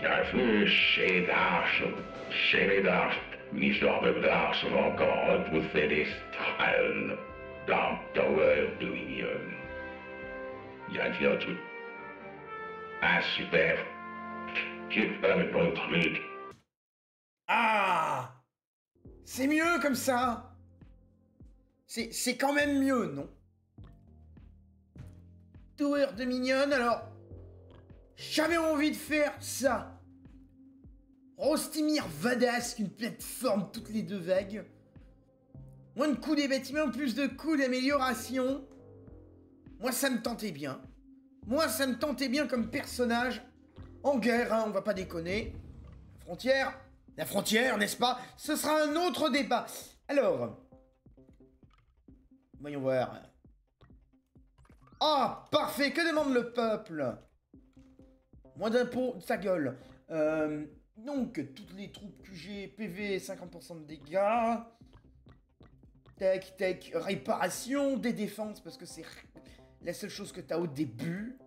Dafür steht das nicht bedarfs encore pour Célestal dans Tower Dominion. Bien sûr, ah super, je peux me prendre. Ah! C'est mieux comme ça! C'est quand même mieux, non? Tower Dominion, alors... J'avais envie de faire ça! Rostimir Vadasque, une plateforme toutes les deux vagues. Moins de coûts des bâtiments, plus de coûts d'amélioration. Moi, ça me tentait bien. Moi, ça me tentait bien comme personnage. En guerre, hein, on va pas déconner. La frontière, n'est-ce pas? Ce sera un autre débat. Alors, voyons voir. Ah, parfait, que demande le peuple? Moins d'impôts, sa gueule. Donc, toutes les troupes QG, PV, 50% de dégâts. Tech, réparation, des défenses, parce que c'est la seule chose que t'as au début.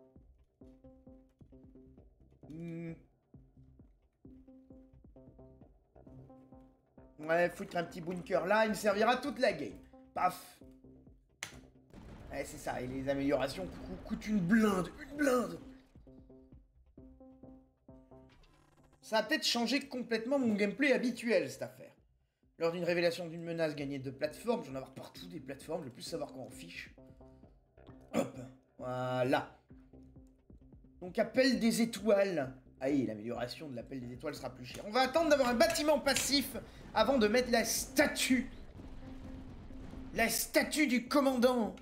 Ouais, foutre un petit bunker là, il me servira toute la game. Paf. Ouais, c'est ça, et les améliorations coûtent une blinde. Une blinde. Ça a peut-être changé complètement mon gameplay habituel, cette affaire. Lors d'une révélation d'une menace gagnée de plateformes, j'en ai avoir partout des plateformes, je veux plus savoir quoi on fiche. Hop, voilà. Donc, appel des étoiles. Allez, l'amélioration de l'appel des étoiles sera plus chère. On va attendre d'avoir un bâtiment passif avant de mettre la statue. La statue du commandant.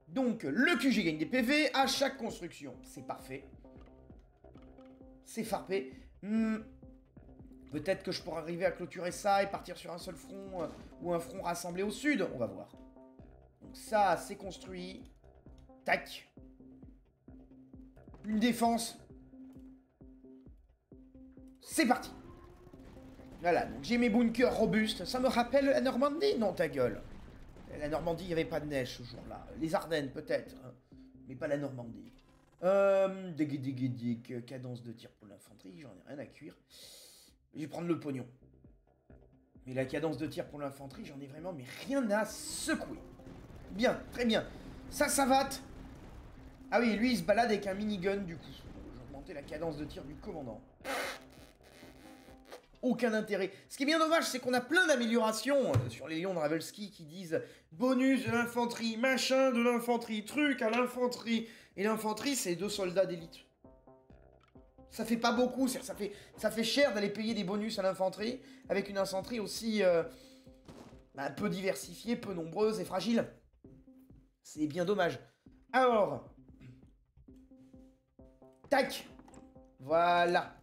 Donc, le QG gagne des PV à chaque construction. C'est parfait. C'est farpé. Peut-être que je pourrais arriver à clôturer ça et partir sur un seul front ou un front rassemblé au sud. On va voir. Donc ça, c'est construit. Tac. Une défense. C'est parti. Voilà, donc j'ai mes bunkers robustes. Ça me rappelle la Normandie? Non, ta gueule. La Normandie, il n'y avait pas de neige ce jour-là. Les Ardennes, peut-être. Hein, mais pas la Normandie. Cadence de tir pour l'infanterie, j'en ai rien à cuire. Je vais prendre le pognon. Mais la cadence de tir pour l'infanterie, j'en ai vraiment mais rien à secouer. Bien, très bien. Ça va. Ah oui, lui, il se balade avec un minigun, du coup. J'ai augmenté la cadence de tir du commandant. Aucun intérêt. Ce qui est bien dommage, c'est qu'on a plein d'améliorations sur les lions de Ravelski qui disent bonus de l'infanterie, machin de l'infanterie, truc à l'infanterie. Et l'infanterie, c'est 2 soldats d'élite. Ça fait pas beaucoup, ça fait cher d'aller payer des bonus à l'infanterie avec une infanterie aussi peu diversifiée, peu nombreuse et fragile. C'est bien dommage. Alors, tac, voilà.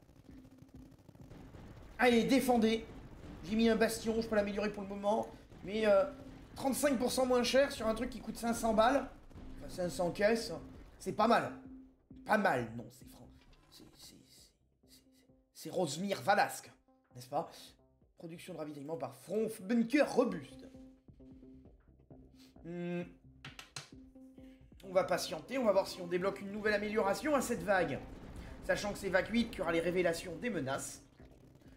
Allez, défendez. J'ai mis un bastion, je peux l'améliorer pour le moment. Mais 35% moins cher sur un truc qui coûte 500 balles. Enfin, 500 caisses. C'est pas mal. Pas mal, non, c'est franc. C'est Rosmir Valasque, n'est-ce pas? Production de ravitaillement par front, bunker robuste. On va patienter, on va voir si on débloque une nouvelle amélioration à cette vague. Sachant que c'est vague 8 qui aura les révélations des menaces.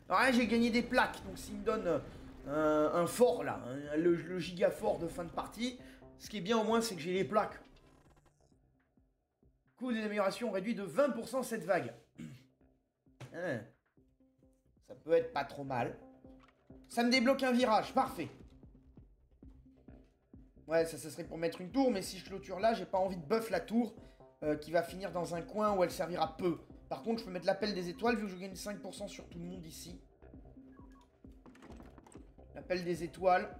Alors là, j'ai gagné des plaques, donc s'il me donne un fort, là, le giga fort de fin de partie, ce qui est bien au moins, c'est que j'ai les plaques. Coût des améliorations réduit de 20% cette vague. Hein. Ça peut être pas trop mal. Ça me débloque un virage, parfait. Ouais, ça serait pour mettre une tour, mais si je clôture là, j'ai pas envie de buff la tour qui va finir dans un coin où elle servira peu. Par contre, je peux mettre l'appel des étoiles vu que je gagne 5% sur tout le monde ici. L'appel des étoiles.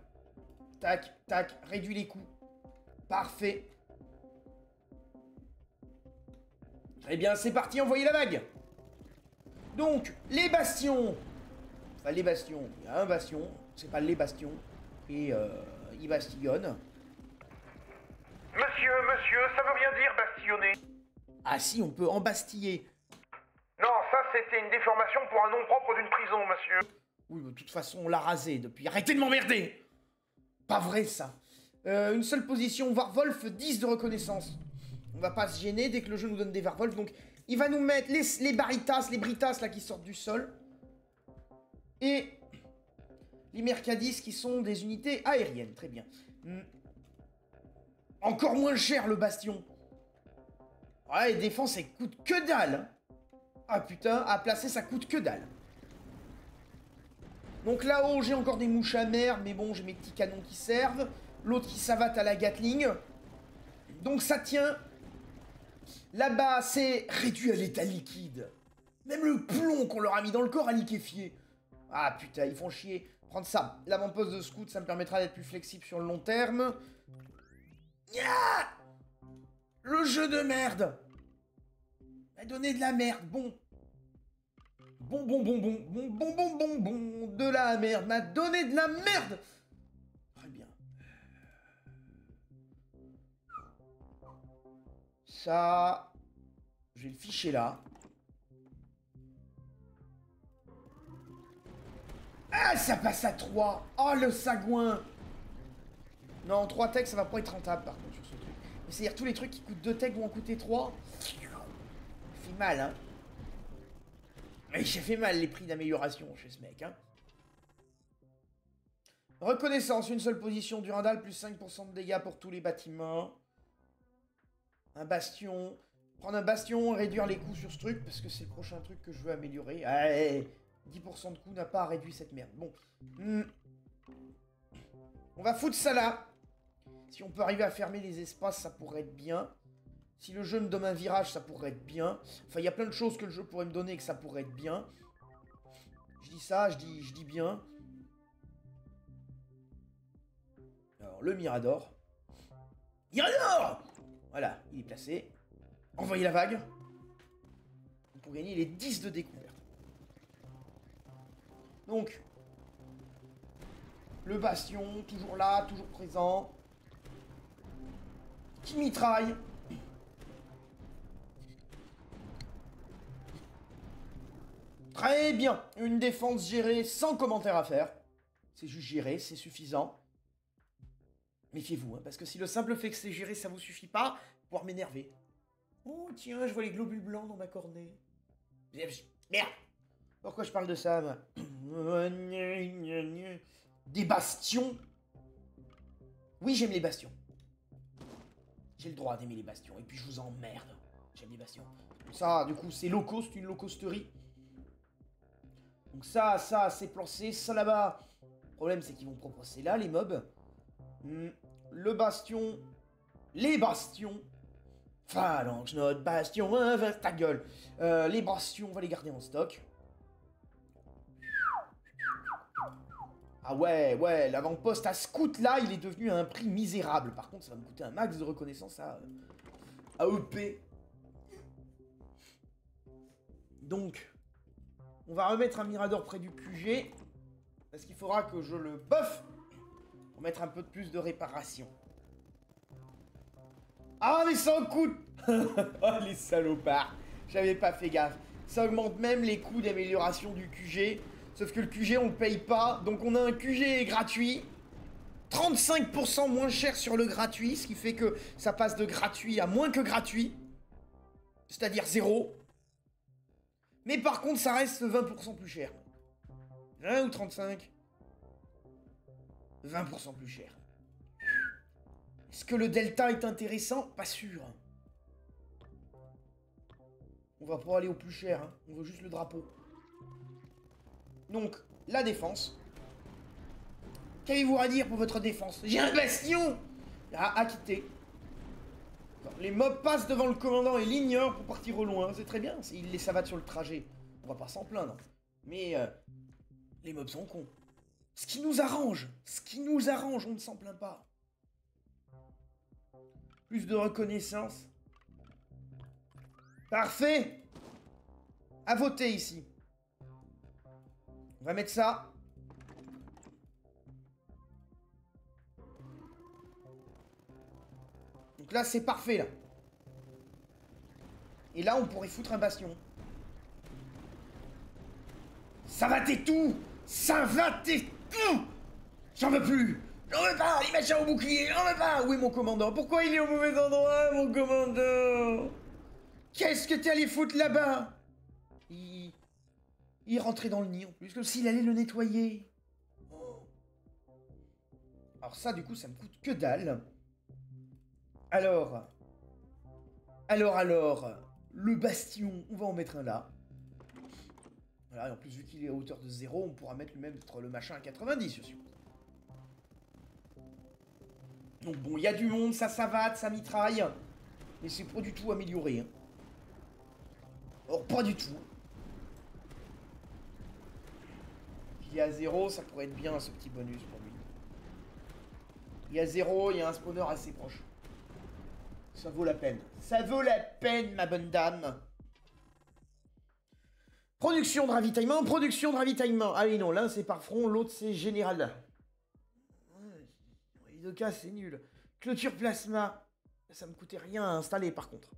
Tac, tac, réduit les coûts. Parfait. Très bien, c'est parti, envoyez la vague. Donc, les bastions. Enfin, les bastions. Il y a un bastion, c'est pas les bastions. Et il bastillonne. Monsieur, ça veut rien dire bastionner. Ah si, on peut embastiller. Non, ça c'était une déformation pour un nom propre d'une prison, monsieur. Oui, de toute façon, on l'a rasé depuis. Arrêtez de m'emmerder. Pas vrai, ça. Une seule position, Warwolf, 10 de reconnaissance. On va pas se gêner dès que le jeu nous donne des Varvolves. Donc, il va nous mettre les Baritas, les Britas, là, qui sortent du sol. Et les Mercadis, qui sont des unités aériennes. Très bien. Encore moins cher, le Bastion. Ouais, les défenses, elles coûtent que dalle. Hein. Ah, putain, à placer, ça coûte que dalle. Donc là-haut, j'ai encore des mouches à merde, mais bon, j'ai mes petits canons qui servent. L'autre qui savate à la Gatling. Donc ça tient. Là-bas, c'est réduit à l'état liquide. Même le plomb qu'on leur a mis dans le corps a liquéfié. Ah putain, ils font chier. Prendre ça. L'avant-poste de scout, ça me permettra d'être plus flexible sur le long terme. Nya, le jeu de merde. M'a donné de la merde, bon. Bon, de la merde. M'a donné de la merde. Très bien. Ça, je vais le ficher là. Ah, ça passe à 3. Oh, le sagouin. Non, 3 techs, ça va pas être rentable, par contre, sur ce truc. C'est-à-dire, tous les trucs qui coûtent 2 techs vont en coûter 3. Ça fait mal, hein. Mais ça fait mal, les prix d'amélioration chez ce mec, hein. Reconnaissance, une seule position. Durandal, plus 5% de dégâts pour tous les bâtiments. Un bastion. Prendre un bastion, réduire les coûts sur ce truc, parce que c'est le prochain truc que je veux améliorer. Allez, 10% de coûts n'a pas réduit cette merde. Bon. On va foutre ça là. Si on peut arriver à fermer les espaces, ça pourrait être bien. Si le jeu me donne un virage, ça pourrait être bien. Enfin, il y a plein de choses que le jeu pourrait me donner et que ça pourrait être bien. Je dis ça, je dis bien. Alors, le Mirador. Mirador! Voilà, il est placé. Envoyez la vague. Pour gagner les 10 de découverte. Donc, le bastion, toujours là, toujours présent. Qui mitraille. Très bien. Une défense gérée sans commentaire à faire. C'est juste géré, c'est suffisant. Méfiez-vous, hein, parce que si le simple fait que c'est géré, ça vous suffit pas, pouvoir m'énerver. Oh tiens, je vois les globules blancs dans ma cornée. Merde. Pourquoi je parle de ça, moi? Des bastions. Oui, j'aime les bastions. J'ai le droit d'aimer les bastions. Et puis je vous emmerde. J'aime les bastions. Ça, du coup, c'est low cost, une low costerie. Donc ça, c'est placé. Ça là-bas. Le problème, c'est qu'ils vont proposer là, les mobs. Le bastion. Les bastions. Phalange, notre bastion. Hein, ta gueule. Les bastions, on va les garder en stock. Ah ouais, l'avant-poste à scout là, il est devenu à un prix misérable. Par contre, ça va me coûter un max de reconnaissance à EP. Donc, on va remettre un Mirador près du QG. Parce qu'il faudra que je le buff pour mettre un peu de plus de réparation. Ah, mais ça en coûte. Oh, les salopards. J'avais pas fait gaffe. Ça augmente même les coûts d'amélioration du QG. Sauf que le QG, on le paye pas. Donc on a un QG gratuit. 35% moins cher sur le gratuit. Ce qui fait que ça passe de gratuit à moins que gratuit. C'est-à-dire 0. Mais par contre, ça reste 20% plus cher. 20 ou 35 ? 20% plus cher. Est-ce que le delta est intéressant ? Pas sûr. On va pas aller au plus cher. Hein. On veut juste le drapeau. Donc, la défense. Qu'avez-vous à dire pour votre défense? J'ai un bastion à quitter. Les mobs passent devant le commandant et l'ignorent pour partir au loin. C'est très bien, ils les savatent sur le trajet. On va pas s'en plaindre. Mais les mobs sont cons. Ce qui nous arrange, on ne s'en plaint pas. Plus de reconnaissance. Parfait. À voter ici. On va mettre ça. Donc là, c'est parfait, là. Et là, on pourrait foutre un bastion. Ça va t'es tout. Ça va t'es tout. J'en veux plus. J'en veux pas, les machins au bouclier, j'en veux pas. Où est mon commandant? Pourquoi il est au mauvais endroit, mon commandant? Qu'est-ce que t'es allé foutre là-bas? Il rentrait dans le nid en plus, comme s'il allait le nettoyer. Oh. Alors ça, du coup, ça me coûte que dalle. Alors, le bastion, on va en mettre un là. Voilà, et en plus, vu qu'il est à hauteur de 0, on pourra mettre le machin à 90, je suppose. Donc bon, il y a du monde, ça savate, ça mitraille. Mais c'est pas du tout amélioré. Hein. Alors, pas du tout. Il y a 0, ça pourrait être bien ce petit bonus pour lui. Il y a 0, il y a un spawner assez proche. Ça vaut la peine. Ça vaut la peine, ma bonne dame. Production de ravitaillement, production de ravitaillement. Ah oui, non, l'un c'est par front, l'autre c'est général. Les deux cas, c'est nul. Clôture plasma. Ça me coûtait rien à installer, par contre.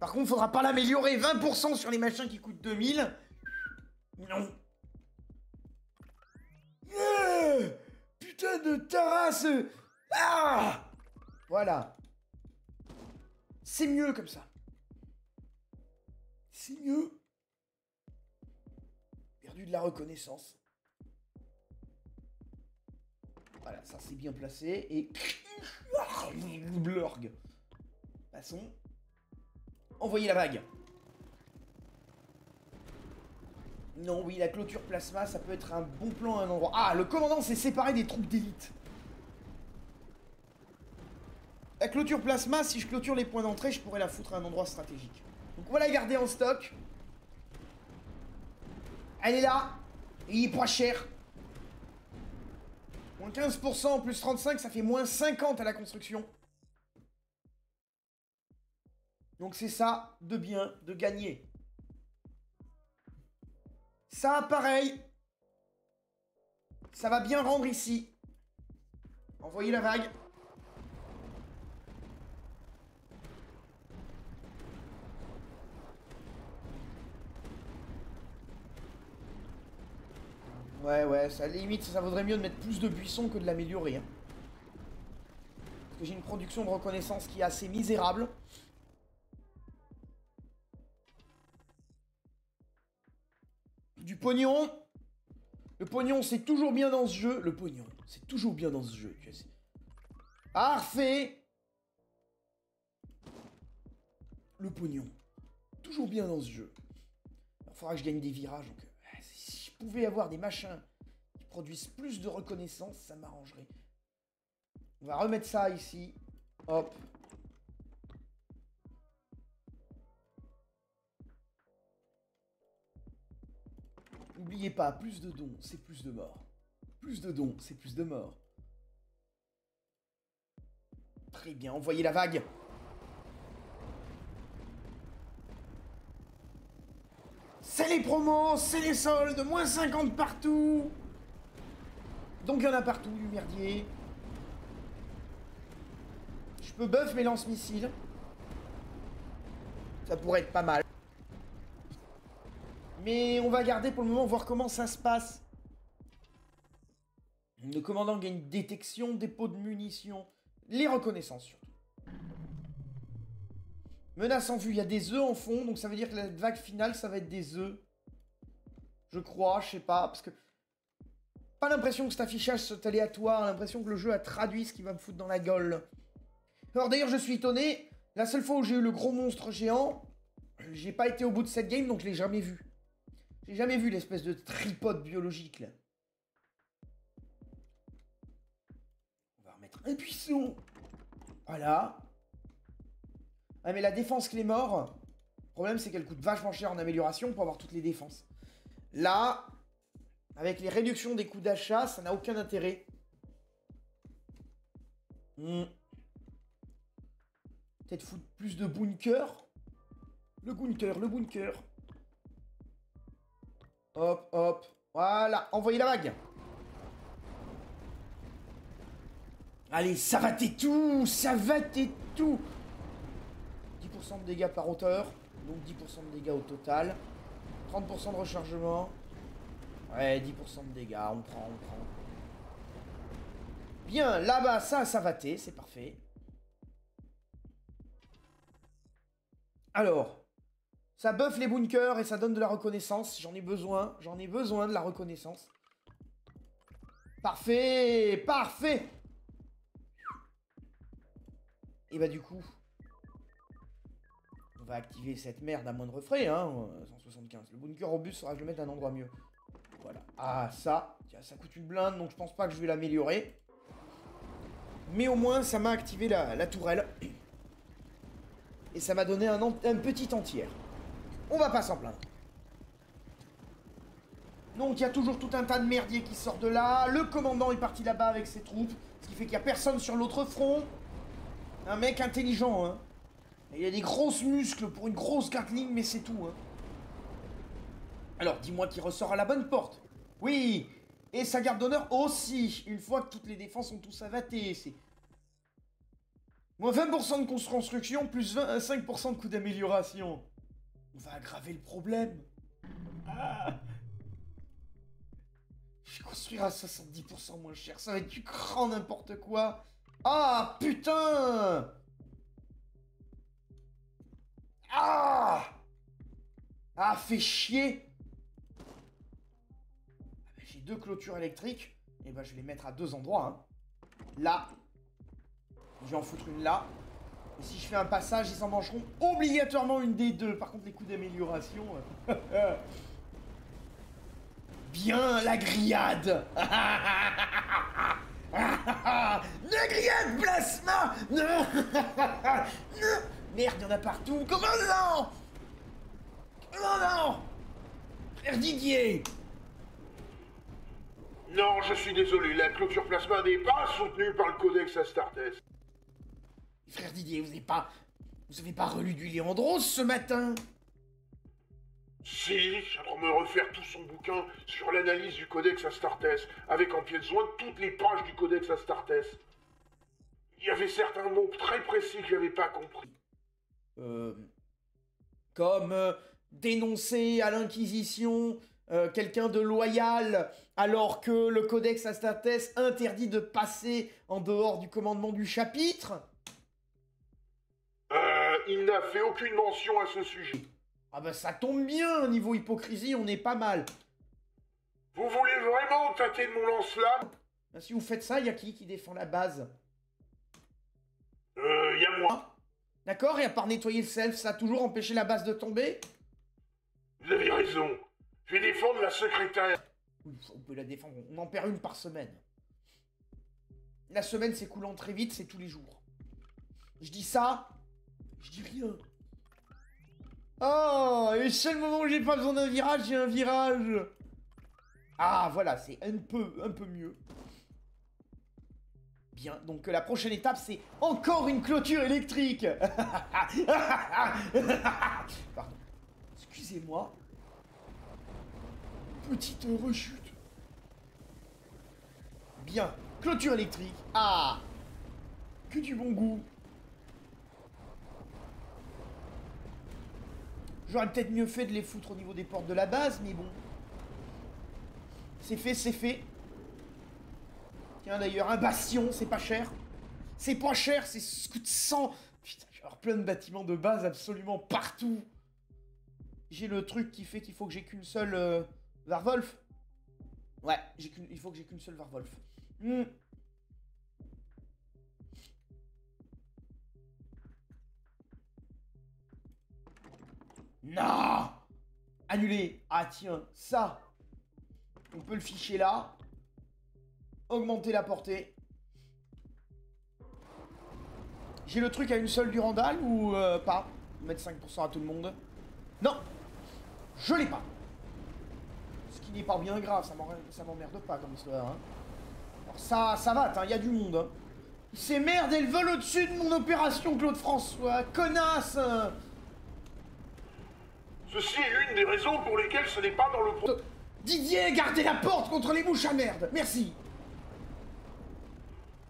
Par contre, faudra pas l'améliorer. 20% sur les machins qui coûtent 2000. Non. Putain de tarasse. Ah. Voilà. C'est mieux comme ça. C'est mieux. Perdu de la reconnaissance. Voilà, ça c'est bien placé. Et... Blurg. Passons. Envoyez la vague. Non, oui, la clôture plasma, ça peut être un bon plan à un endroit. Ah, le commandant s'est séparé des troupes d'élite. La clôture plasma, si je clôture les points d'entrée, je pourrais la foutre à un endroit stratégique. Donc on va la garder en stock. Elle est là. Et il est pas cher. Moins 15%, plus 35, ça fait moins 50 à la construction. Donc c'est ça de bien, de gagner. Ça, pareil. Ça va bien rendre ici. Envoyez la vague. Ouais, ça limite, ça vaudrait mieux de mettre plus de buissons que de l'améliorer. Hein. Parce que j'ai une production de reconnaissance qui est assez misérable. Du pognon. Le pognon, c'est toujours bien dans ce jeu. Le pognon, c'est toujours bien dans ce jeu. Parfait. Le pognon. Toujours bien dans ce jeu. Il faudra que je gagne des virages. Donc, si je pouvais avoir des machins qui produisent plus de reconnaissance, ça m'arrangerait. On va remettre ça ici. Hop. N'oubliez pas, plus de dons, c'est plus de morts. Plus de dons, c'est plus de morts. Très bien, envoyez la vague. C'est les promos, c'est les soldes, moins 50 partout. Donc il y en a partout, du merdier. Je peux buff mes lance-missiles. Ça pourrait être pas mal. Mais on va garder pour le moment, voir comment ça se passe. Le commandant gagne détection, dépôt de munitions, les reconnaissances surtout. Menace en vue, il y a des œufs en fond, donc ça veut dire que la vague finale, ça va être des œufs. Je crois, je sais pas, parce que... Pas l'impression que cet affichage soit aléatoire, l'impression que le jeu a traduit ce qui va me foutre dans la gueule. Alors d'ailleurs, je suis étonné, la seule fois où j'ai eu le gros monstre géant, j'ai pas été au bout de cette game, donc je l'ai jamais vu. J'ai jamais vu l'espèce de tripode biologique, là. On va remettre un buisson. Voilà. Ah, mais la défense Clémor, le problème, c'est qu'elle coûte vachement cher en amélioration pour avoir toutes les défenses. Là, avec les réductions des coûts d'achat, ça n'a aucun intérêt. Peut-être foutre plus de bunker. Le bunker. Hop, hop. Voilà, envoyez la vague. Allez, ça va t'es tout. 10% de dégâts par hauteur. Donc 10% de dégâts au total. 30% de rechargement. Ouais, 10% de dégâts, on prend. Bien, là-bas, ça va thé, c'est parfait. Alors, ça buff les bunkers et ça donne de la reconnaissance. J'en ai besoin de la reconnaissance. Parfait, parfait. Et bah du coup, on va activer cette merde à moindre frais, hein, 175. Le bunker robuste, faudra que je le mette à un endroit mieux. Voilà. Ah, ça, tiens, ça coûte une blinde, donc je pense pas que je vais l'améliorer. Mais au moins, ça m'a activé la tourelle. Et ça m'a donné un petit entier. On va pas s'en plaindre. Donc, il y a toujours tout un tas de merdier qui sort de là. Le commandant est parti là-bas avec ses troupes. Ce qui fait qu'il n'y a personne sur l'autre front. Un mec intelligent, hein. Il a des grosses muscles pour une grosse gatling, mais c'est tout, hein. Alors, dis-moi qu'il ressort à la bonne porte. Oui. Et sa garde d'honneur aussi. Une fois que toutes les défenses sont tous avatés, c'est... Moins 20% de construction, plus 5% de coût d'amélioration. On va aggraver le problème. Ah. Je vais construire à 70% moins cher. Ça va être du grand n'importe quoi. Ah, putain. Ah. Ah, fait chier. J'ai 2 clôtures électriques. Et ben, je vais les mettre à 2 endroits. Hein. Là. Je vais en foutre une là. Et si je fais un passage, ils en mangeront obligatoirement une des deux. Par contre, les coûts d'amélioration... Bien, la grillade. La grillade plasma. Non. Merde, il y en a partout. Commandant. Commandant. Frère Didier. Non, je suis désolé, la clôture plasma n'est pas soutenue par le codex Astartes. Frère Didier, vous avez pas relu du Léandros ce matin? Si, j'aimerais me refaire tout son bouquin sur l'analyse du codex Astartes, avec en pied de joint toutes les pages du codex Astartes. Il y avait certains mots très précis que j'avais pas compris. Comme dénoncer à l'Inquisition quelqu'un de loyal, alors que le codex Astartes interdit de passer en dehors du commandement du chapitre. Il n'a fait aucune mention à ce sujet. Ah bah ça tombe bien, niveau hypocrisie, on est pas mal. Vous voulez vraiment tâter de mon lance-flamme? Si vous faites ça, y a qui défend la base? Y a moi. D'accord, et à part nettoyer le self, ça a toujours empêché la base de tomber? Vous avez raison. Je vais défendre la secrétaire. On peut la défendre, on en perd une par semaine. La semaine s'écoulant très vite, c'est tous les jours. Je dis ça, je dis rien. Oh, et seul moment où j'ai pas besoin d'un virage, j'ai un virage. Ah, voilà, c'est un peu mieux. Bien, donc la prochaine étape, c'est encore une clôture électrique. Pardon. Excusez-moi. Petite rechute. Bien, clôture électrique. Ah, que du bon goût. J'aurais peut-être mieux fait de les foutre au niveau des portes de la base, mais bon. C'est fait, c'est fait. Tiens, d'ailleurs, un bastion, c'est pas cher. C'est pas cher, c'est ce coûte 100. Putain, je vais avoir plein de bâtiments de base absolument partout. J'ai le truc qui fait qu'il faut que j'ai qu'une seule Warwolf. Ouais, il faut que j'ai qu'une seule Warwolf. Non. Annuler. Ah tiens, ça. On peut le ficher là. Augmenter la portée. J'ai le truc à une seule Durandal ou pas? Mettre 5% à tout le monde. Non. Je l'ai pas. Ce qui n'est pas bien grave, ça m'emmerde pas comme histoire. Hein. Alors ça va, il y a du monde. Hein. Ces merdes, elles volent au-dessus de mon opération, Claude François. Connasse. Ceci est l'une des raisons pour lesquelles ce n'est pas dans le... Didier, gardez la porte contre les mouches à merde. Merci.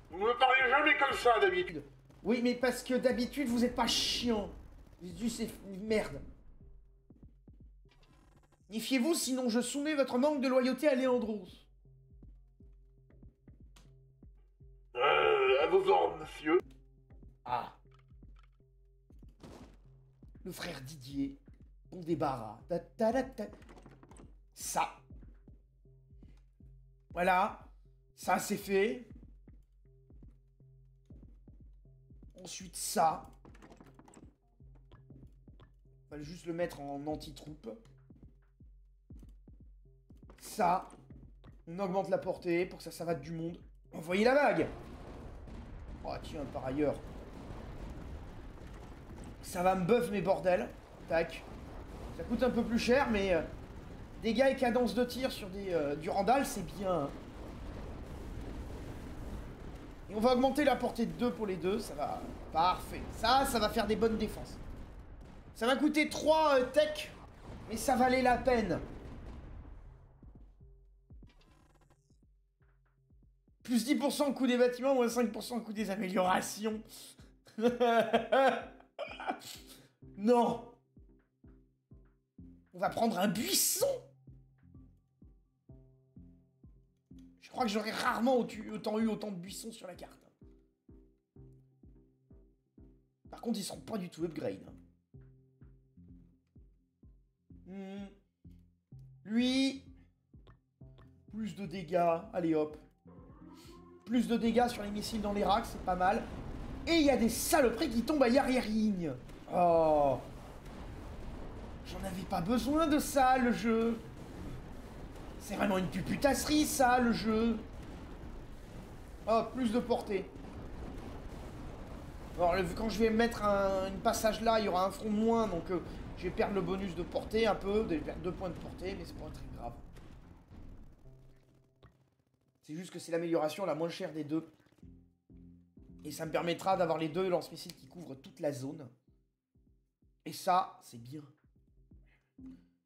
Vous ne me parlez jamais comme ça, d'habitude. Oui, mais parce que d'habitude, vous êtes pas chiant. C'est merde. Méfiez-vous, sinon je soumets votre manque de loyauté à Léandros. vos ordres, monsieur. Ah. Le frère Didier, on débarras. Ça. Voilà. Ça, c'est fait. Ensuite, ça. Fallait juste le mettre en anti-troupe. Ça. On augmente la portée pour que ça savate du monde. Envoyez la vague. Oh, tiens, par ailleurs. Ça va me buff mes bordels. Tac. Ça coûte un peu plus cher, mais... dégâts et cadence de tir sur du Randall, c'est bien. Et on va augmenter la portée de 2 pour les deux. Ça va... Parfait. Ça va faire des bonnes défenses. Ça va coûter 3 tech, mais ça valait la peine. Plus 10% au coût des bâtiments, moins 5% au coût des améliorations. Non. On va prendre un buisson. Je crois que j'aurais rarement autant eu autant de buissons sur la carte. Par contre, ils seront pas du tout upgrade. Lui... Plus de dégâts. Allez, hop. Plus de dégâts sur les missiles dans les racks, c'est pas mal. Et il y a des saloperies qui tombent à arrière-ligne. Oh. J'en avais pas besoin de ça, le jeu. C'est vraiment une puputasserie, ça, le jeu. Oh, plus de portée. Alors, quand je vais mettre une passage là, il y aura un front de moins, donc je vais perdre le bonus de portée un peu. Je vais perdre 2 points de portée, mais c'est pas très grave. C'est juste que c'est l'amélioration la moins chère des deux. Et ça me permettra d'avoir les 2 lance-missiles qui couvrent toute la zone. Et ça, c'est bien.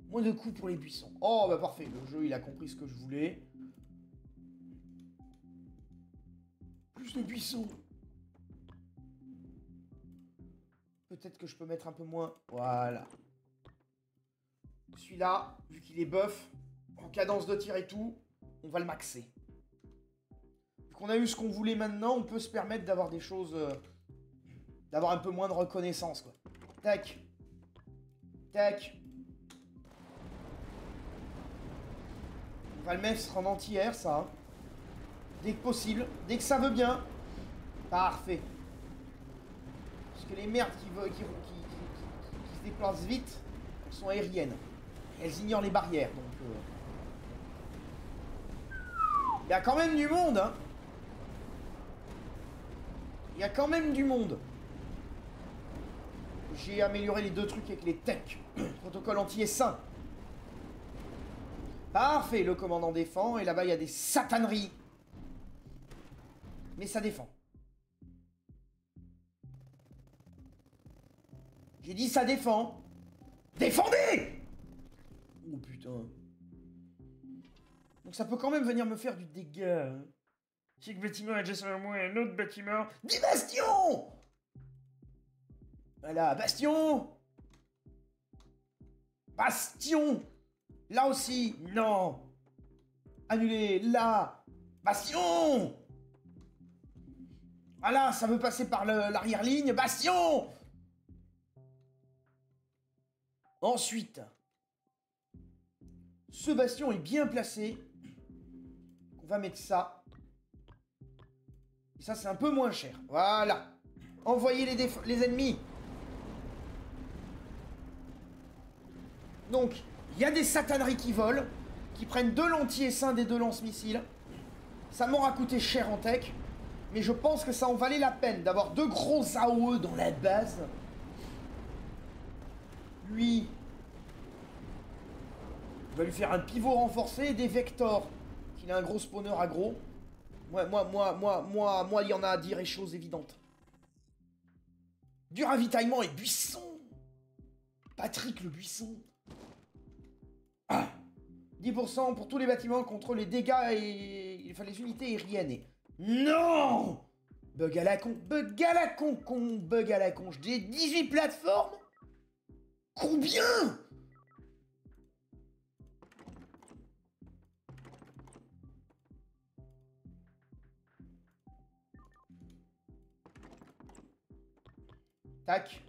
Moins de coups pour les buissons. Oh, bah parfait. Le jeu, il a compris ce que je voulais. Plus de buissons. Peut-être que je peux mettre un peu moins. Voilà. Celui-là, vu qu'il est buff, en cadence de tir et tout, on va le maxer. Vu qu'on a eu ce qu'on voulait maintenant, on peut se permettre d'avoir des choses... d'avoir un peu moins de reconnaissance, quoi. Tac. Tac. On va le mettre en anti-air, ça. Hein. Dès que possible. Dès que ça veut bien. Parfait. Parce que les merdes qui se déplacent vite, elles sont aériennes. Elles ignorent les barrières, donc... Il y a quand même du monde, hein. Il y a quand même du monde. J'ai amélioré les 2 trucs avec les techs. Protocole anti-essaim. Parfait, le commandant défend. Et là-bas, il y a des sataneries. Mais ça défend. J'ai dit ça défend. Défendez! Oh putain. Donc ça peut quand même venir me faire du dégât. Hein. Chaque bâtiment a déjà sur moi un autre bâtiment. Des bastions! Voilà, bastion! Bastion! Là aussi, non! Annulé, là! Bastion! Voilà, ça veut passer par l'arrière-ligne. Bastion! Ensuite, ce bastion est bien placé. On va mettre ça. Et ça, c'est un peu moins cher. Voilà. Envoyez les ennemis. Donc, il y a des sataneries qui volent, qui prennent 2 lentilles-essaims des 2 lance-missiles. Ça m'aura coûté cher en tech, mais je pense que ça en valait la peine d'avoir 2 gros AOE dans la base. Lui, il va lui faire un pivot renforcé et des vectors. Qu'il a un gros spawner aggro. Moi, il y en a à dire et choses évidentes. Du ravitaillement et buisson. Patrick le buisson. Ah, 10% pour tous les bâtiments contre les dégâts et... Enfin, les unités aériennes. Et... Non! Bug à la con, bug à la con, bug à la con. J'ai 18 plateformes? Combien? Tac.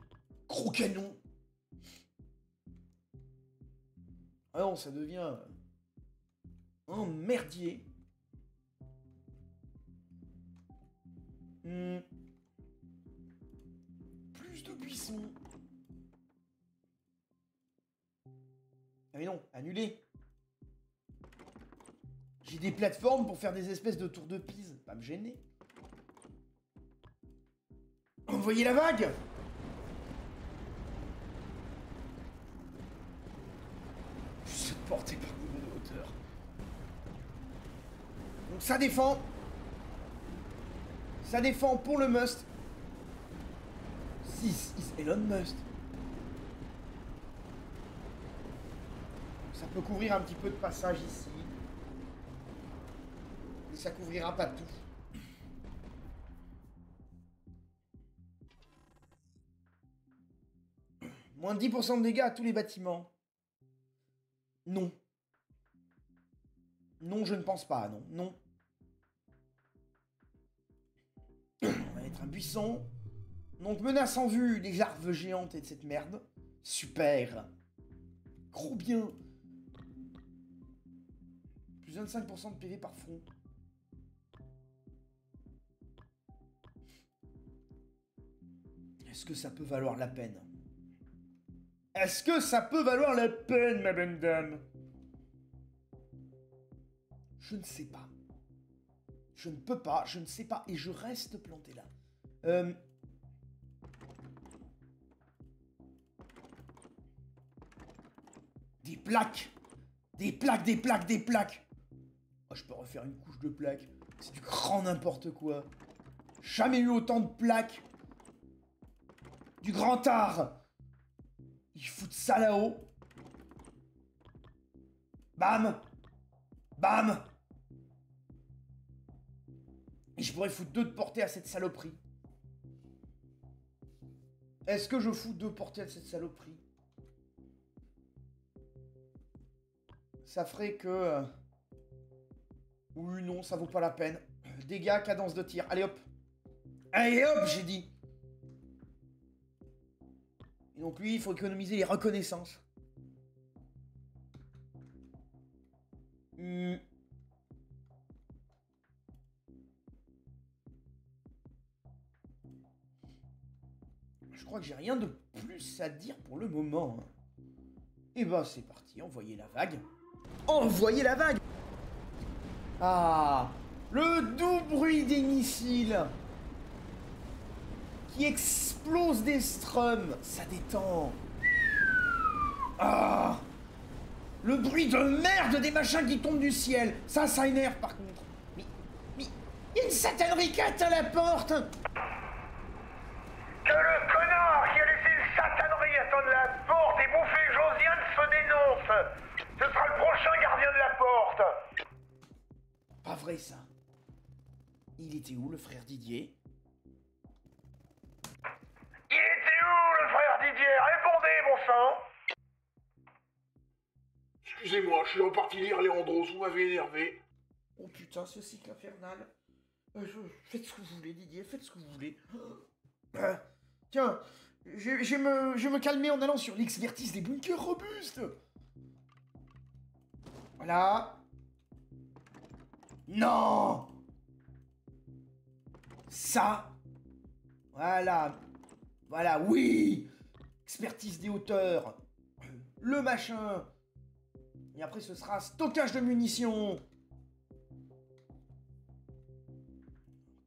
Gros canon. Ah non, ça devient un merdier. Plus de buissons. Ah mais non, annulé. J'ai des plateformes pour faire des espèces de tours de Pise. Pas me gêner. Envoyez la vague. Je suis porté par niveau de hauteur. Donc ça défend. Ça défend pour le must. 6 is Elon Musk. Ça peut couvrir un petit peu de passage ici. Mais ça couvrira pas tout. Moins de 10% de dégâts à tous les bâtiments. Non. Non, je ne pense pas, non. Non. On va mettre un buisson. Donc, menace en vue, les larves géantes et de cette merde. Super. Gros bien. Plus 25% de PV par front. Est-ce que ça peut valoir la peine? Est-ce que ça peut valoir la peine, ma bonne dame? Je ne sais pas. Je ne peux pas, je ne sais pas, et je reste planté là. Des plaques! Des plaques, des plaques, des plaques! Oh, je peux refaire une couche de plaques. C'est du grand n'importe quoi. Jamais eu autant de plaques. Du grand art! Ils foutent ça là-haut. Bam! Bam! Et je pourrais foutre 2 de portée à cette saloperie. Est-ce que je fous 2 portées à cette saloperie? Ça ferait que... Oui, non, ça vaut pas la peine. Dégâts, cadence de tir. Allez hop! Allez hop, j'ai dit! Et donc lui, il faut économiser les reconnaissances. Je crois que j'ai rien de plus à dire pour le moment. Et bah c'est parti, envoyez la vague. Envoyez la vague! Ah! Le doux bruit des missiles qui explose des strums, ça détend. Ah! Le bruit de merde des machins qui tombent du ciel, ça énerve par contre. Mais, il y a une satanerie cat à la porte. Que le connard qui a laissé une satanerie attendre la porte et bouffer Josiane se dénonce. Ce sera le prochain gardien de la porte. Pas vrai ça. Il était où le frère Didier? Il était où le frère Didier? Répondez, bon sang. Excusez-moi, je suis reparti lire Léandros, vous m'avez énervé. Oh putain, ce cycle infernal. Faites ce que vous voulez, Didier, faites ce que vous voulez. Tiens, je vais me calmer en allant sur l'expertise des bunkers robustes. Voilà. Non. Ça. Voilà. Voilà, oui. Expertise des hauteurs. Le machin. Et après, ce sera stockage de munitions.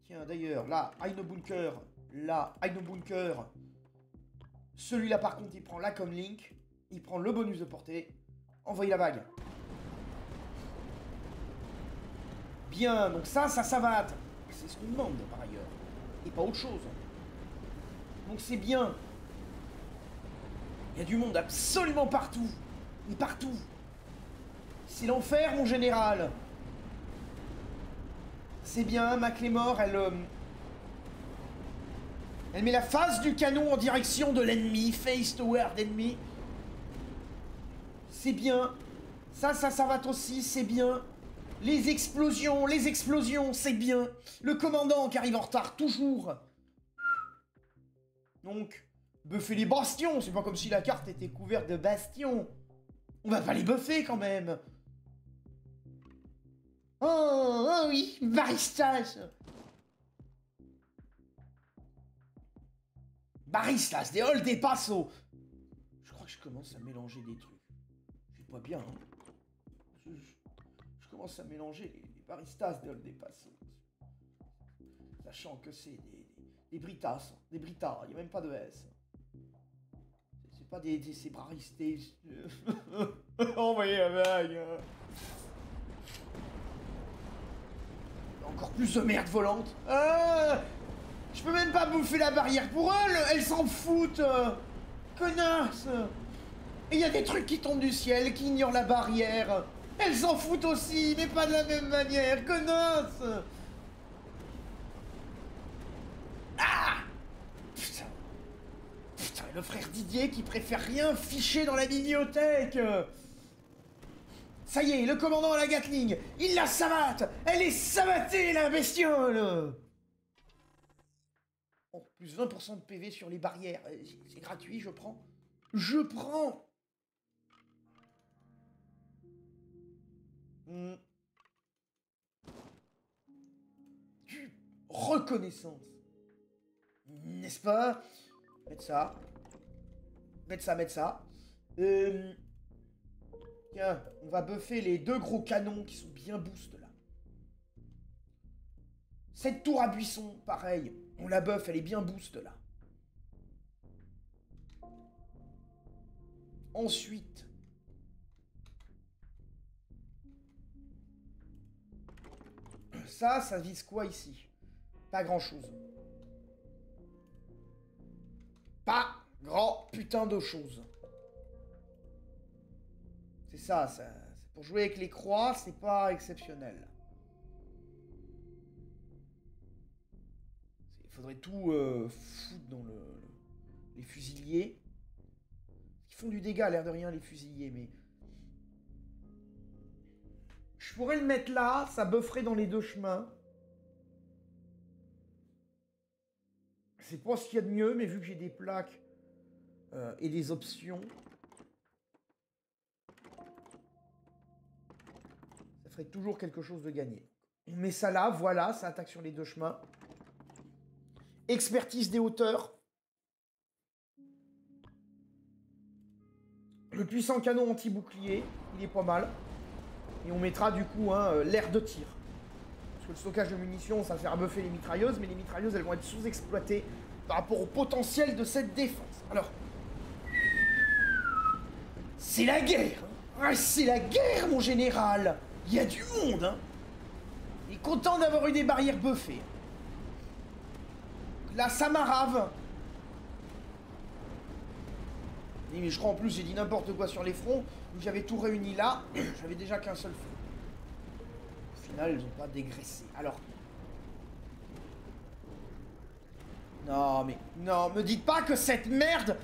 Tiens, d'ailleurs, là, Aino Bunker. Là, Aino Bunker. Celui-là, par contre, il prend la comlink. Il prend le bonus de portée. Envoyez la vague. Bien, donc ça savate. C'est ce qu'on demande, par ailleurs. Et pas autre chose. Donc c'est bien. Il y a du monde absolument partout. Et partout. C'est l'enfer, mon général. C'est bien, McLemore, elle met la face du canon en direction de l'ennemi. Face toward enemy. C'est bien. Ça va aussi, c'est bien. Les explosions, c'est bien. Le commandant qui arrive en retard, toujours. Donc, buffer les bastions. C'est pas comme si la carte était couverte de bastions. On va pas les buffer quand même. Oh oui, Baristas. Baristas, des halls, des passos. Je crois que je commence à mélanger des trucs. C'est pas bien, hein. Je commence à mélanger les baristas des halls, des passos. Sachant que c'est des britas, des britas, il n'y a même pas de S. C'est pas c'est baristas. Envoyez la vague. Encore plus de merde volante. Je peux même pas bouffer la barrière pour elles s'en foutent. Connasse. Et il y a des trucs qui tombent du ciel, qui ignorent la barrière. Elles s'en foutent aussi, mais pas de la même manière, connasse. Ah. Putain. Putain, le frère Didier qui préfère rien ficher dans la bibliothèque. Ça y est, le commandant à la Gatling, il la savate. Elle est savatée, la bestiole. Oh, plus 20% de PV sur les barrières. C'est gratuit, je prends. Je prends. Reconnaissance. N'est-ce pas? Mettre ça. Mettre ça, mettre ça. Tiens, on va buffer les 2 gros canons qui sont bien boost là. Cette tour à buisson, pareil. On la buff, elle est bien boost là. Ensuite. Ça vise quoi ici? Pas grand chose. Pas grand putain de chose. C'est ça, c'est pour jouer avec les croix, c'est pas exceptionnel. Il faudrait tout foutre dans les fusiliers. Ils font du dégât, l'air de rien, les fusiliers, mais... Je pourrais le mettre là, ça bufferait dans les 2 chemins. C'est pas ce qu'il y a de mieux, mais vu que j'ai des plaques et des options... Ça ferait toujours quelque chose de gagné. On met ça là, voilà, ça attaque sur les 2 chemins. Expertise des hauteurs. Le puissant canon anti-bouclier, il est pas mal. Et on mettra du coup l'air de tir. Parce que le stockage de munitions, ça va faire buffer les mitrailleuses, mais les mitrailleuses, elles vont être sous-exploitées par rapport au potentiel de cette défense. Alors, c'est la guerre. Hein. C'est la guerre, mon général. Il y a du monde. Hein. Il est content d'avoir eu des barrières buffées. Là, ça m'arrave. Mais je crois en plus, j'ai dit n'importe quoi sur les fronts. J'avais tout réuni là. J'avais déjà qu'un seul front. Au final, ils n'ont pas dégraissé. Alors. Non, mais. Non, me dites pas que cette merde.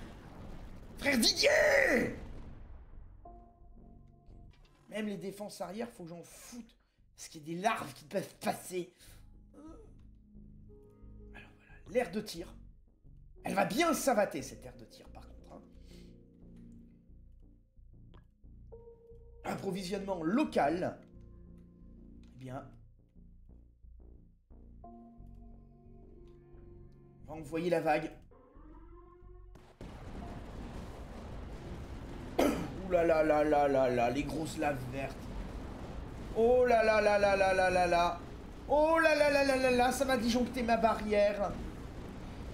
Frère Didier! Même les défenses arrière, faut que j'en foute. Parce qu'il y a des larves qui peuvent passer. Alors voilà, l'air de tir. Elle va bien savater, cette aire de tir, par contre. Hein. Approvisionnement local. Eh bien. On va envoyer la vague. Ouh là là là là là là, les grosses laves vertes. Oh là là là là là là là là. Oh là là là là là là, ça va disjoncter ma barrière.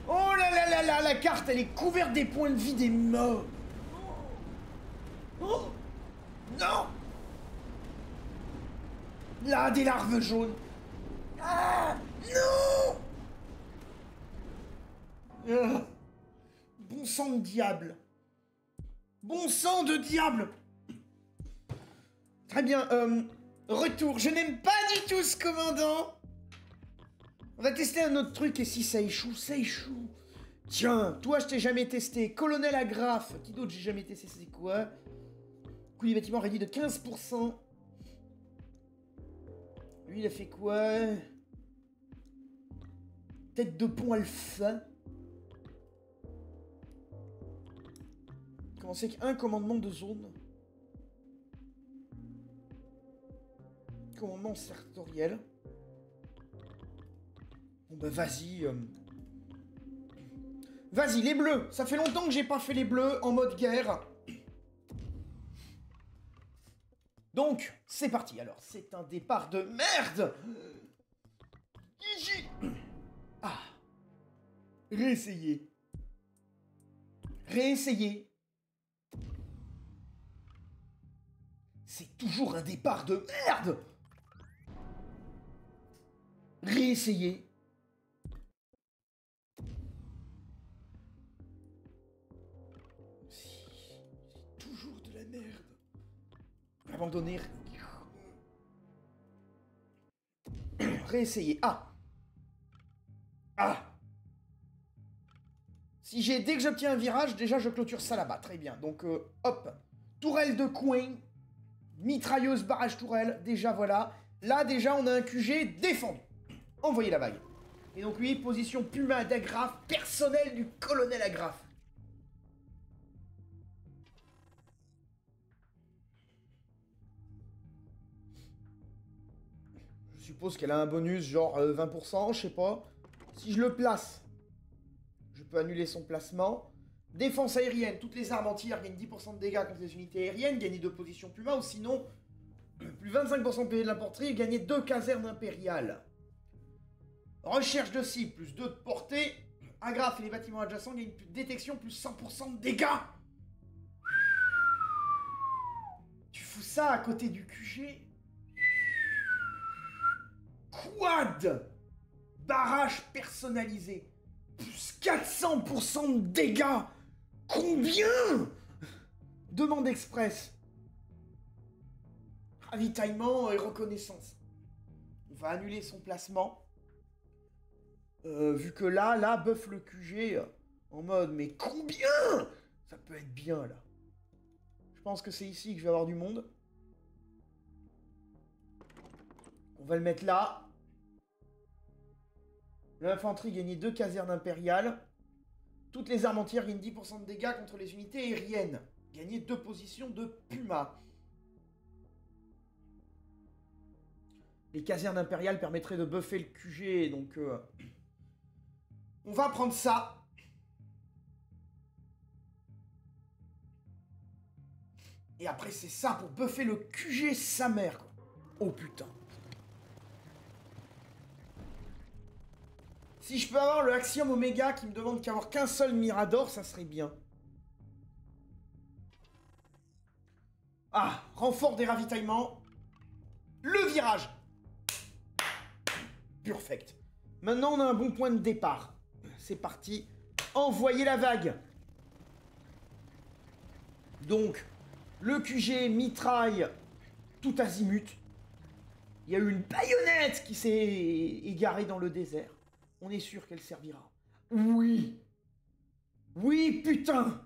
Oh là là là là, la carte elle est couverte des points de vie des morts. Oh non. Là, des larves jaunes. Ah non. Bon sang de diable. Bon sang de diable. Très bien, retour. Je n'aime pas du tout ce commandant. On va tester un autre truc et si ça échoue, ça échoue. Tiens, toi je t'ai jamais testé. Colonel Agrafe. Qui d'autre j'ai jamais testé, c'est quoi? Coût du bâtiment réduit de 15%. Lui il a fait quoi? Tête de pont alpha. Commencer avec un commandement de zone. Commandement sectoriel. Bon bah vas-y. Vas-y, les bleus. Ça fait longtemps que j'ai pas fait les bleus en mode guerre. Donc, c'est parti. Alors, c'est un départ de merde. Ah. Réessayer. Réessayer. C'est toujours un départ de merde. Réessayer. C'est toujours de la merde. Abandonner. Réessayer. Ah. Ah. Si j'ai, dès que j'obtiens un virage, déjà je clôture ça là-bas. Très bien. Donc, hop. Tourelle de coin. Mitrailleuse, barrage tourelle. Déjà, voilà. Là, déjà, on a un QG défendu. Envoyez la vague. Et donc, lui, position Puma d'Agraf, personnel du colonel Agraf. Je suppose qu'elle a un bonus, genre 20%, je sais pas. Si je le place, je peux annuler son placement. Défense aérienne, toutes les armes entières gagnent 10% de dégâts contre les unités aériennes, gagner 2 positions Puma, ou sinon, plus 25% de PV de l'infanterie et gagner 2 casernes impériales. Recherche de cible, plus 2 de portée. Agrafe et les bâtiments adjacents gagnent plus de détection, plus 100% de dégâts. Tu fous ça à côté du QG? Quad! Barrage personnalisé. Plus 400% de dégâts. Combien? Demande express. Ravitaillement et reconnaissance. On va annuler son placement. Vu que là, buff le QG en mode, mais combien? Ça peut être bien, là. Je pense que c'est ici que je vais avoir du monde. On va le mettre là. L'infanterie gagne 2 casernes impériales. Toutes les armes entières gagnent 10% de dégâts contre les unités aériennes. Gagner 2 positions de Puma. Les casernes impériales permettraient de buffer le QG, donc... on va prendre ça. Et après, c'est ça pour buffer le QG sa mère, quoi. Oh putain. Si je peux avoir le Axiom Oméga qui me demande qu'avoir qu'un seul Mirador, ça serait bien. Ah, renfort des ravitaillements. Le virage. Perfect. Maintenant, on a un bon point de départ. C'est parti. Envoyez la vague. Donc, le QG mitraille tout azimut. Il y a eu une baïonnette qui s'est égarée dans le désert. On est sûr qu'elle servira. Oui. Oui, putain.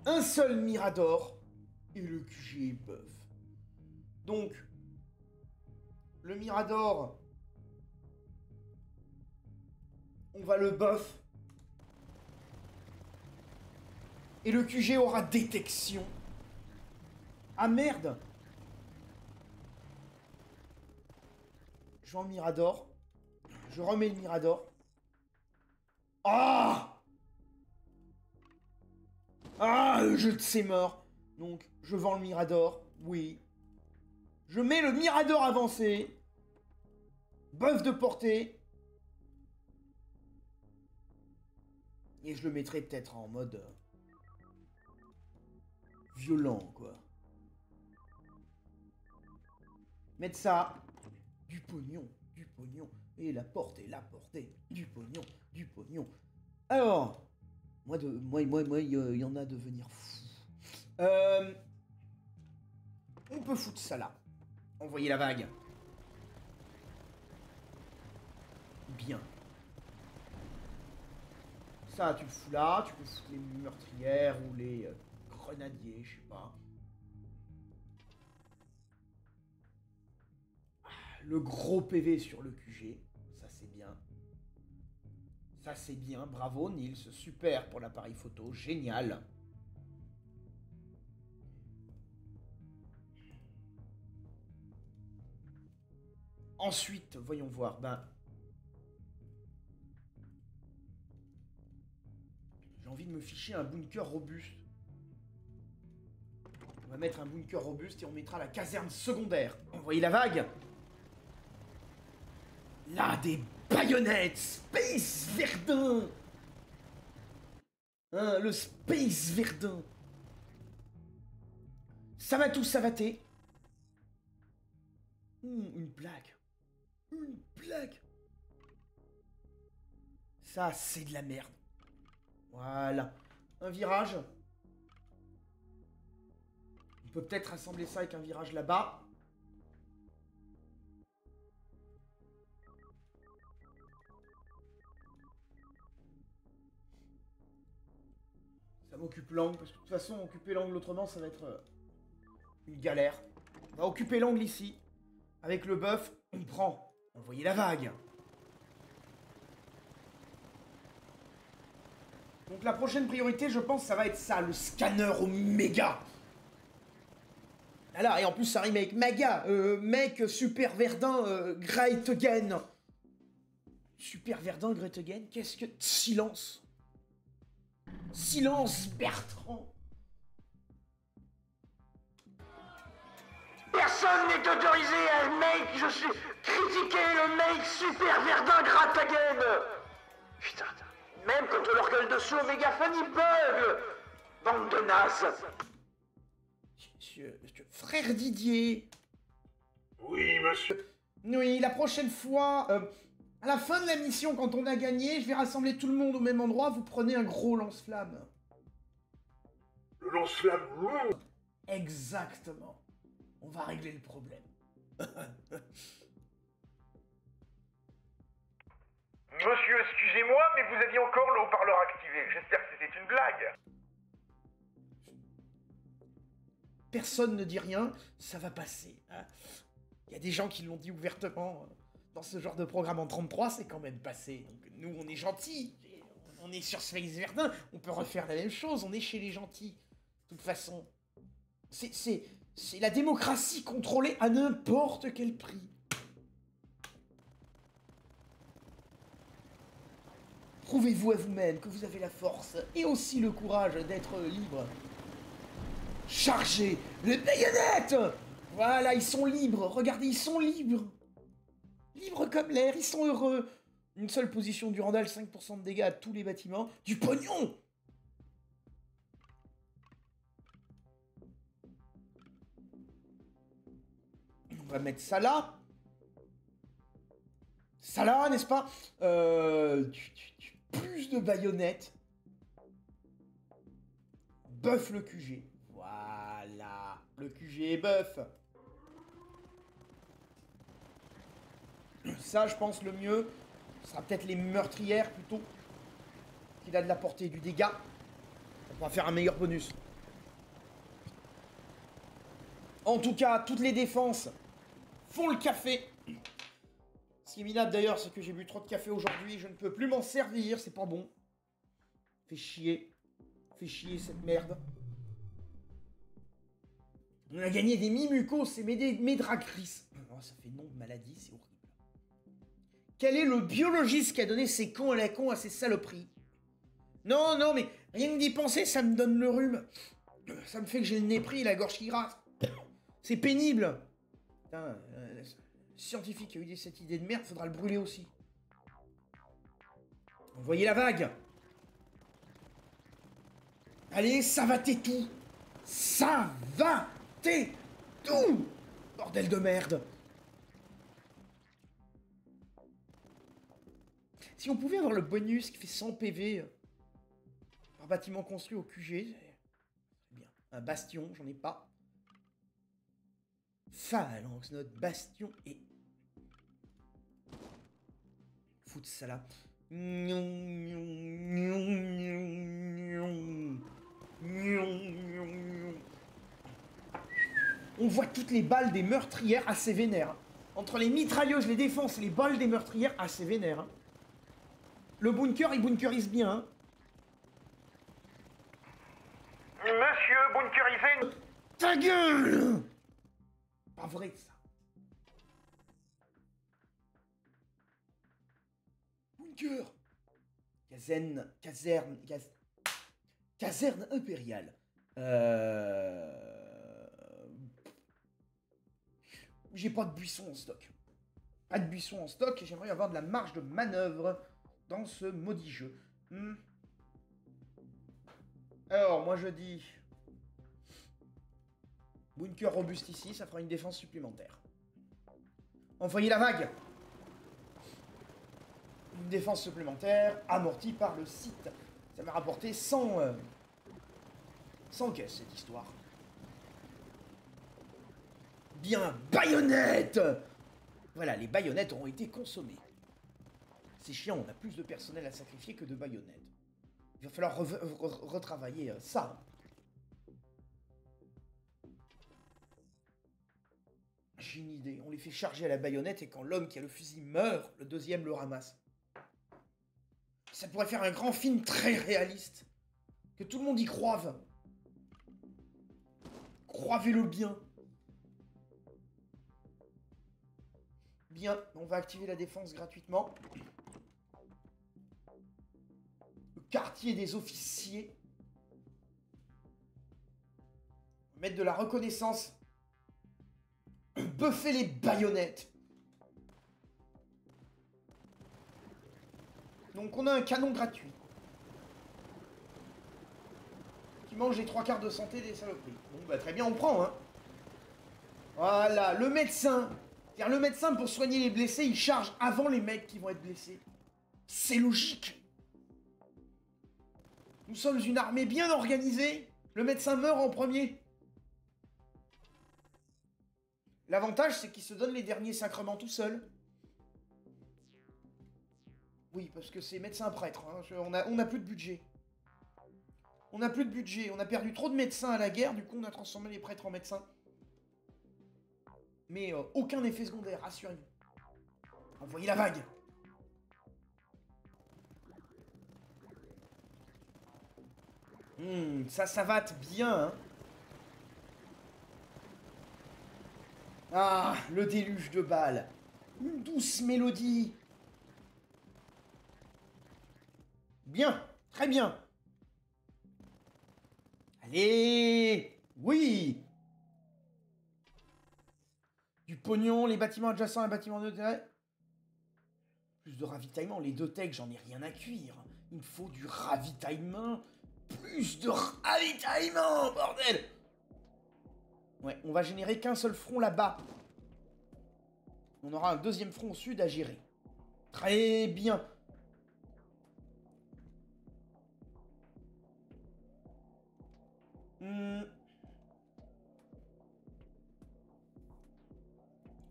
Un seul Mirador et le QG est buff. Donc, le Mirador, on va le buff. Et le QG aura détection. Ah merde! Je vends le Mirador. Je remets le Mirador. Ah! Ah, le jeu de ses morts. Donc, je vends le Mirador. Oui. Je mets le Mirador avancé. Buff de portée. Et je le mettrai peut-être en mode... violent, quoi. Mettre ça. Du pognon, du pognon. Et la portée, du pognon, du pognon. Alors, moi, il y en a de venir fou. On peut foutre ça là. Envoyer la vague. Bien. Ça, tu le fous là. Tu peux foutre les meurtrières ou les grenadiers, je sais pas. Le gros PV sur le QG. Ça, c'est bien. Ça c'est bien, bravo Nils, super pour l'appareil photo, génial. Ensuite, voyons voir, j'ai envie de me ficher un bunker robuste. On va mettre un bunker robuste et on mettra la caserne secondaire. Vous voyez la vague? Là, des baïonnettes! Space Verdun! Hein, le Space Verdun! Ça va tout savater. Une plaque. Une plaque. Ça, c'est de la merde. Voilà. Un virage. On peut peut-être assembler ça avec un virage là-bas. Ça m'occupe l'angle, parce que de toute façon, occuper l'angle autrement, ça va être une galère. On va occuper l'angle ici. Avec le bœuf, on prend. Vous voyez la vague. Donc la prochaine priorité, je pense, ça va être ça, le scanner Oméga. Voilà, et en plus, ça rime avec Maga. Mec, Super Verdun, Great Again. Super Verdun, Great Again, qu'est-ce que... Silence. Silence, Bertrand. Personne n'est autorisé à critiquer le make Super Verdun Gratagen. Putain, même quand on leur gueule dessus au mégaphone, ils bug. Bande de nazes. Monsieur, frère Didier. Oui, monsieur. Oui, la prochaine fois, à la fin de la mission, quand on a gagné, je vais rassembler tout le monde au même endroit, vous prenez un gros lance-flamme. Le lance-flamme long. Exactement. On va régler le problème. Monsieur, excusez-moi, mais vous aviez encore le haut-parleur activé. J'espère que c'était une blague. Personne ne dit rien, ça va passer. Hein. Il y a des gens qui l'ont dit ouvertement. Dans ce genre de programme en 33, c'est quand même passé. Donc nous, on est gentils. On est sur Space Verdun, on peut refaire la même chose. On est chez les gentils. De toute façon, c'est la démocratie contrôlée à n'importe quel prix. Prouvez-vous à vous-même que vous avez la force et aussi le courage d'être libre. Chargez les baïonnettes! Voilà, ils sont libres. Regardez, ils sont libres. Libres comme l'air, ils sont heureux. Une seule position du Randall, 5% de dégâts à tous les bâtiments. Du pognon! On va mettre ça là. Ça là, n'est-ce pas? Plus de baïonnettes. Buff le QG. Voilà. Le QG est buff. Ça, je pense, le mieux, ce sera peut-être les meurtrières, plutôt. Qu'il a de la portée du dégât. On va faire un meilleur bonus. En tout cas, toutes les défenses font le café. Ce qui est minable d'ailleurs, c'est que j'ai bu trop de café aujourd'hui. Je ne peux plus m'en servir, c'est pas bon. Fait chier. Fait chier cette merde. On a gagné des Mimucos et mes Dragris. Oh, ça fait nom de maladie, c'est horrible. Quel est le biologiste qui a donné ces cons à la con à ces saloperies? Non, non, mais rien que d'y penser, ça me donne le rhume. Ça me fait que j'ai le nez pris et la gorge qui gratte. C'est pénible. Putain, scientifique qui a eu cette idée de merde, faudra le brûler aussi. Vous voyez la vague? Allez, ça va t'es tout. Ça va t'es tout. Bordel de merde. Si on pouvait avoir le bonus qui fait 100 PV par bâtiment construit au QG, c'est bien. Un bastion, j'en ai pas. Phalanx, notre bastion est... Foutre ça là. On voit toutes les balles des meurtrières assez vénères. Entre les mitrailleuses, les défenses et les balles des meurtrières assez vénères. Le bunker, il bunkerise bien. Hein. Monsieur bunkerisé. Ta gueule! Pas vrai, ça. Bunker. Caserne impériale. J'ai pas de buisson en stock. Pas de buisson en stock et j'aimerais avoir de la marge de manœuvre dans ce maudit jeu. Alors, moi je dis... Bunker robuste ici, ça fera une défense supplémentaire. Envoyez la vague! Une défense supplémentaire amortie par le site. Ça m'a rapporté 100 caisses, cette histoire. Bien, baïonnettes! Voilà, les baïonnettes ont été consommées. C'est chiant, on a plus de personnel à sacrifier que de baïonnettes. Il va falloir retravailler ça. J'ai une idée, on les fait charger à la baïonnette et quand l'homme qui a le fusil meurt, le deuxième le ramasse. Ça pourrait faire un grand film très réaliste. Que tout le monde y croive. Croivez-le bien. Bien, on va activer la défense gratuitement. Le quartier des officiers. Mettre de la reconnaissance. Buffer les baïonnettes. Donc on a un canon gratuit. Qui mange les 3 quarts de santé des saloperies. Bon bah très bien, on prend hein. Voilà, le médecin. C'est-à-dire le médecin pour soigner les blessés, il charge avant les mecs qui vont être blessés. C'est logique. Nous sommes une armée bien organisée. Le médecin meurt en premier. L'avantage, c'est qu'il se donne les derniers sacrements tout seul. Oui, parce que c'est médecin-prêtre. Hein. On a plus de budget. On n'a plus de budget. On a perdu trop de médecins à la guerre, du coup on a transformé les prêtres en médecins. Mais aucun effet secondaire, rassurez-vous. Envoyez la vague. Ça savate bien, hein. Ah, le déluge de balles. Une douce mélodie. Bien, très bien. Allez, oui. Du pognon, les bâtiments adjacents à un bâtiment de terre. Plus de ravitaillement, les 2 techs, j'en ai rien à cuire. Il me faut du ravitaillement. Plus de ravitaillement, bordel. Ouais, on va générer qu'un seul front là-bas. On aura un deuxième front au sud à gérer. Très bien.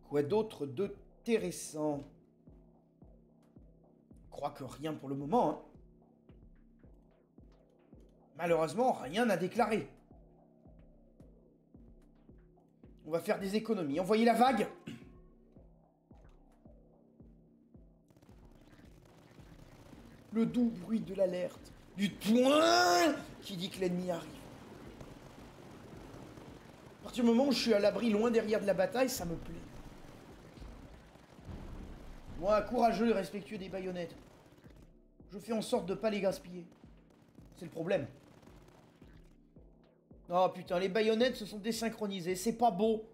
Quoi d'autre d'intéressant? Je crois que rien pour le moment. Hein. Malheureusement, rien à déclarer. On va faire des économies. Envoyez la vague. Le doux bruit de l'alerte. Du toin qui dit que l'ennemi arrive. À partir du moment où je suis à l'abri loin derrière de la bataille, ça me plaît. Moi, courageux et respectueux des baïonnettes. Je fais en sorte de pas les gaspiller. C'est le problème. Oh putain, les baïonnettes se sont désynchronisées, c'est pas beau.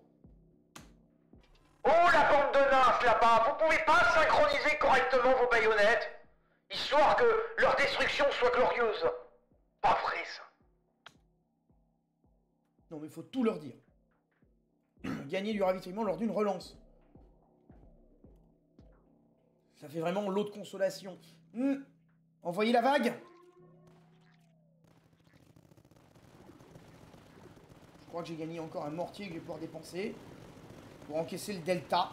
Oh la bande de nymphes là-bas, vous pouvez pas synchroniser correctement vos baïonnettes, histoire que leur destruction soit glorieuse. Pas vrai ça. Non mais faut tout leur dire. Gagner du ravitaillement lors d'une relance. Ça fait vraiment l'eau de consolation. Envoyez la vague. Je crois que j'ai gagné encore un mortier que je vais pouvoir dépenser pour encaisser le delta.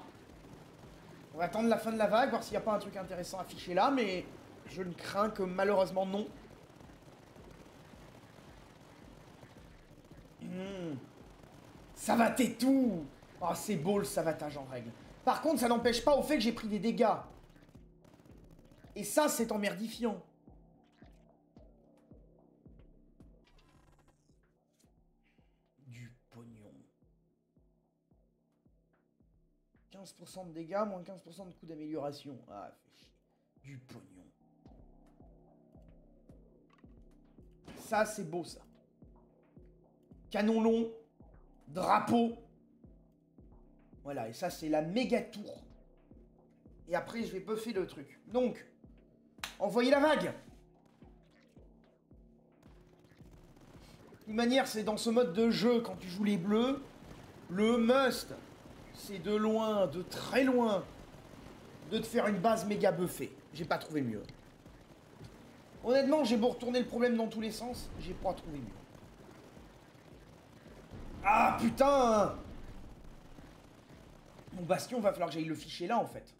On va attendre la fin de la vague, voir s'il n'y a pas un truc intéressant affiché là, mais je ne crains que malheureusement non. Savater tout. Oh, c'est beau le savatage en règle. Par contre, ça n'empêche pas au fait que j'ai pris des dégâts. Et ça, c'est emmerdifiant. Du pognon. 15% de dégâts, moins 15% de coût d'amélioration. Ah, fait chier. Du pognon. Ça, c'est beau, ça. Canon long. Drapeau. Voilà, et ça, c'est la méga tour. Et après, je vais buffer le truc. Donc, envoyez la vague. De toute manière, c'est dans ce mode de jeu, quand tu joues les bleus, le must, c'est de loin, de très loin, de te faire une base méga buffée. J'ai pas trouvé mieux. Honnêtement, j'ai beau retourner le problème dans tous les sens, j'ai pas trouvé mieux. Ah putain! Mon bastion, va falloir que j'aille le ficher là, en fait.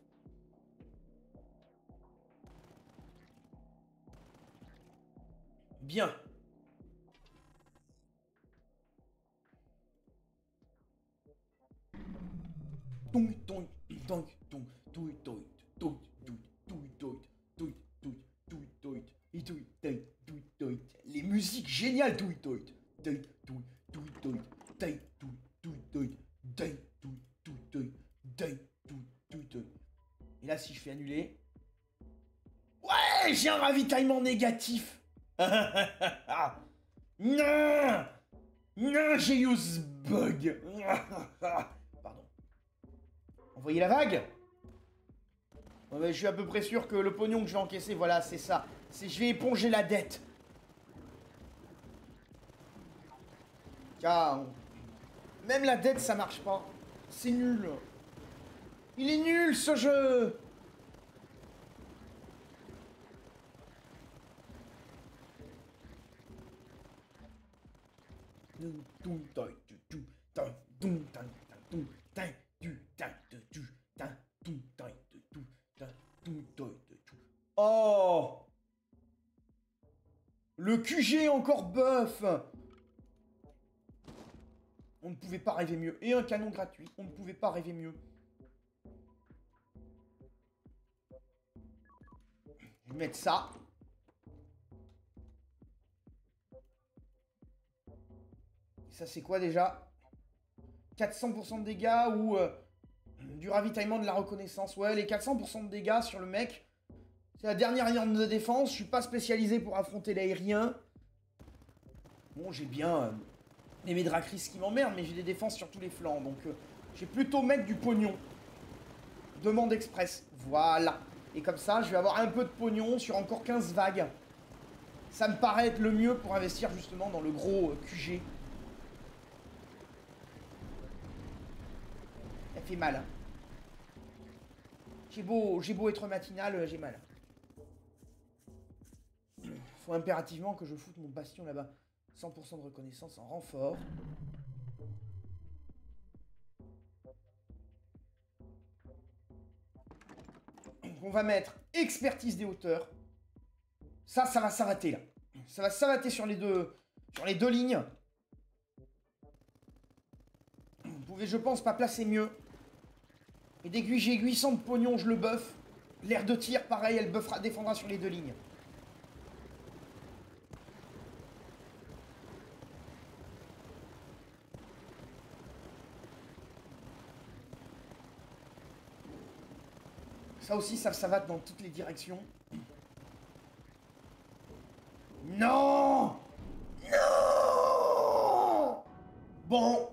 Bien. Les musiques géniales. Et là, si je fais annuler... Ouais, j'ai un ravitaillement négatif. Non, non, j'ai eu ce bug. Pardon. Envoyez la vague. Ouais, mais je suis à peu près sûr que le pognon que je vais encaisser, voilà, c'est ça. C'est je vais éponger la dette. Car même la dette, ça marche pas. C'est nul. Il est nul, ce jeu. Oh, le QG encore buff. On ne pouvait pas rêver mieux. Et un canon gratuit. On ne pouvait pas rêver mieux. Je vais mettre ça. Ça, c'est quoi déjà? 400% de dégâts ou du ravitaillement de la reconnaissance. Ouais, les 400% de dégâts sur le mec. C'est la dernière ligne de défense. Je suis pas spécialisé pour affronter l'aérien. Bon, j'ai bien les Médracris qui m'emmerdent, mais j'ai des défenses sur tous les flancs. Donc, j'ai plutôt mettre du pognon. Demande express. Voilà. Et comme ça, je vais avoir un peu de pognon sur encore 15 vagues. Ça me paraît être le mieux pour investir justement dans le gros QG. Elle fait mal. Hein. J'ai beau être matinal, j'ai mal. Faut impérativement que je foute mon bastion là-bas. 100% de reconnaissance en renfort. Donc on va mettre expertise des hauteurs. Ça va s'arrêter là. Ça va s'arrêter sur les deux lignes. Vous pouvez, je pense, pas placer mieux. Et dès que j'ai 800 de pognon, je le buff. L'air de tir, pareil, elle buffera, défendra sur les deux lignes. Ça aussi, ça va dans toutes les directions. Non! Non! Bon.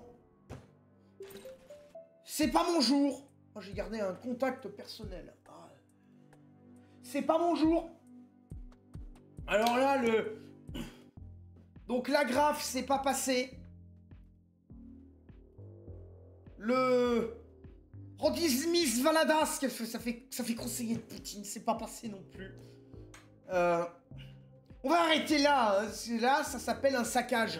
C'est pas mon jour. Moi, j'ai gardé un contact personnel. Ah. C'est pas mon jour. Alors là, donc l'agrafe, c'est pas passé. Rodizmis Valadas, ça fait conseiller de Poutine, c'est pas passé non plus. On va arrêter là, hein. Là, ça s'appelle un saccage.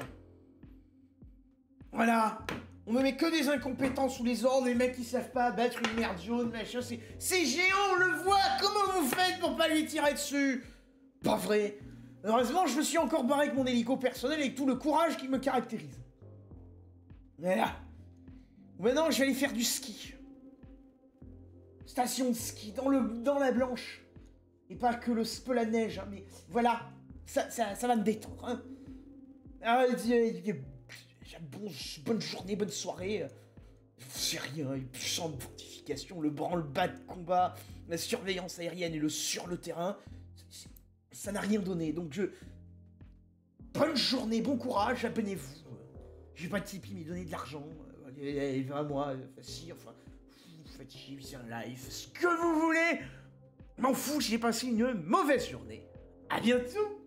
Voilà. On me met que des incompétents sous les ordres, les mecs qui savent pas battre une merde jaune, machin, c'est géant, on le voit. Comment vous faites pour pas lui tirer dessus? Pas vrai. Heureusement, je me suis encore barré avec mon hélico personnel et tout le courage qui me caractérise. Voilà. Maintenant, je vais aller faire du ski. Station de ski, dans la Blanche. Et pas que le peu la neige, hein, mais voilà, ça va me détendre. Hein. Ah, bonne journée, bonne soirée. C'est rien, les champs de fortification, le branle-bas de combat, la surveillance aérienne et le sur le terrain, ça n'a rien donné. Donc bonne journée, bon courage, abonnez-vous. J'ai pas de Tipeee, mais donnez de l'argent. Allez, à moi, facile, enfin, vous faites chier, c'est un live, ce que vous voulez. M'en fous, j'ai passé une mauvaise journée. À bientôt.